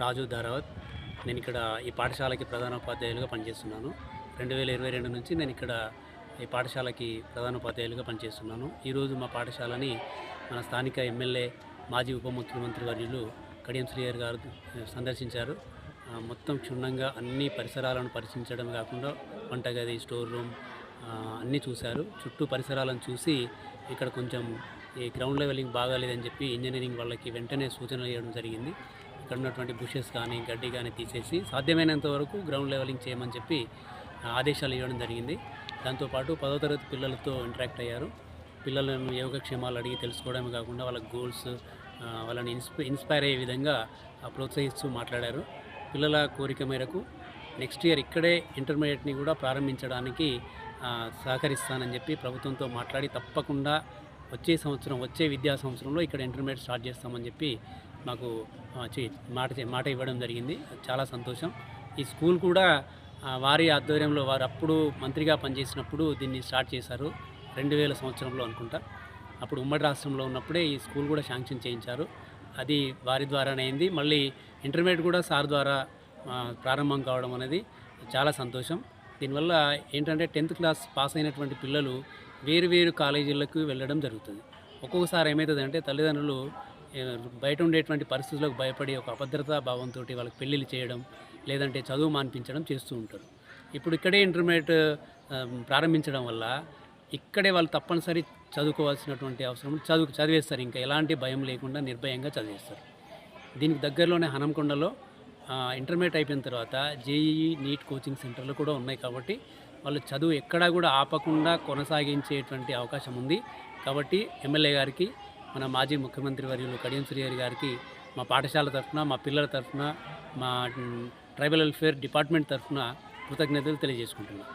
రాజు ధారావత్. నేను ఇక్కడ ఈ పాఠశాలకి ప్రధానోపాధ్యాయులుగా పనిచేస్తున్నాను. 2022 నుంచి నేను ఇక్కడ ఈ పాఠశాలకి ప్రధానోపాధ్యాయులుగా పనిచేస్తున్నాను. ఈరోజు మా పాఠశాలని మన స్థానిక ఎమ్మెల్యే, మాజీ ఉప ముఖ్యమంత్రి వర్యులు కడియం శ్రీహరి గారు సందర్శించారు. మొత్తం క్షుణ్ణంగా అన్ని పరిసరాలను పరిశీలించడం కాకుండా వంటగది, స్టోర్ రూమ్ అన్నీ చూశారు. చుట్టూ పరిసరాలను చూసి ఇక్కడ కొంచెం ఈ గ్రౌండ్ లెవెలింగ్ బాగాలేదని చెప్పి ఇంజనీరింగ్ వాళ్ళకి వెంటనే సూచనలు ఇవ్వడం జరిగింది. ఇక్కడ ఉన్నటువంటి బుషెస్ కానీ గడ్డి కానీ తీసేసి సాధ్యమైనంత వరకు గ్రౌండ్ లెవెలింగ్ చేయమని చెప్పి ఆదేశాలు ఇవ్వడం జరిగింది. దాంతోపాటు 10వ తరగతి పిల్లలతో ఇంటరాక్ట్ అయ్యారు. పిల్లలను యోగక్షేమాలు అడిగి తెలుసుకోవడమే కాకుండా వాళ్ళ గోల్స్, వాళ్ళని ఇన్స్పైర్ అయ్యే విధంగా ప్రోత్సహిస్తూ మాట్లాడారు. పిల్లల కోరిక మేరకు నెక్స్ట్ ఇయర్ ఇక్కడే ఇంటర్మీడియట్ని కూడా ప్రారంభించడానికి సహకరిస్తానని చెప్పి ప్రభుత్వంతో మాట్లాడి తప్పకుండా వచ్చే విద్యా సంవత్సరంలో ఇక్కడ ఇంటర్మీడియట్ స్టార్ట్ చేస్తామని చెప్పి మాకు మాట ఇవ్వడం జరిగింది. చాలా సంతోషం. ఈ స్కూల్ కూడా వారి ఆధ్వర్యంలో వారు అప్పుడు మంత్రిగా పనిచేసినప్పుడు దీన్ని స్టార్ట్ చేశారు. 2000 సంవత్సరంలో అనుకుంటా. అప్పుడు ఉమ్మడి రాష్ట్రంలో ఉన్నప్పుడే ఈ స్కూల్ కూడా శాంక్షన్ చేయించారు. అది వారి ద్వారానే అయింది. మళ్ళీ ఇంటర్మీడియట్ కూడా సార్ ద్వారా ప్రారంభం కావడం అనేది చాలా సంతోషం. దీనివల్ల ఏంటంటే 10th క్లాస్ పాస్ అయినటువంటి పిల్లలు వేరు కాలేజీలకు వెళ్ళడం జరుగుతుంది. ఒక్కొక్కసారి ఏమవుతుందంటే తల్లిదండ్రులు బయట ఉండేటువంటి పరిస్థితులకు భయపడి ఒక అభద్రతా భావంతో వాళ్ళకి పెళ్ళిళ్ళు చేయడం, లేదంటే చదువు మాన్పించడం చేస్తూ ఉంటారు. ఇప్పుడు ఇక్కడే ఇంటర్మీడియట్ ప్రారంభించడం వల్ల ఇక్కడే వాళ్ళు తప్పనిసరి చదువుకోవాల్సినటువంటి అవసరం చదివేస్తారు. ఇంకా ఎలాంటి భయం లేకుండా నిర్భయంగా చదివేస్తారు. దీనికి దగ్గరలోనే హనంకొండలో ఇంటర్మీడియట్ అయిపోయిన తర్వాత జేఈఈ, నీట్ కోచింగ్ సెంటర్లు కూడా ఉన్నాయి. కాబట్టి వాళ్ళు చదువు ఎక్కడా కూడా ఆపకుండా కొనసాగించేటువంటి అవకాశం ఉంది. కాబట్టి ఎమ్మెల్యే గారికి, మన మాజీ ముఖ్యమంత్రి వర్యులు కడియం శ్రీహరి గారికి మా పాఠశాల తరఫున, మా పిల్లల తరఫున, మా ట్రైబల్ వెల్ఫేర్ డిపార్ట్మెంట్ తరఫున కృతజ్ఞతలు తెలియజేసుకుంటున్నాను.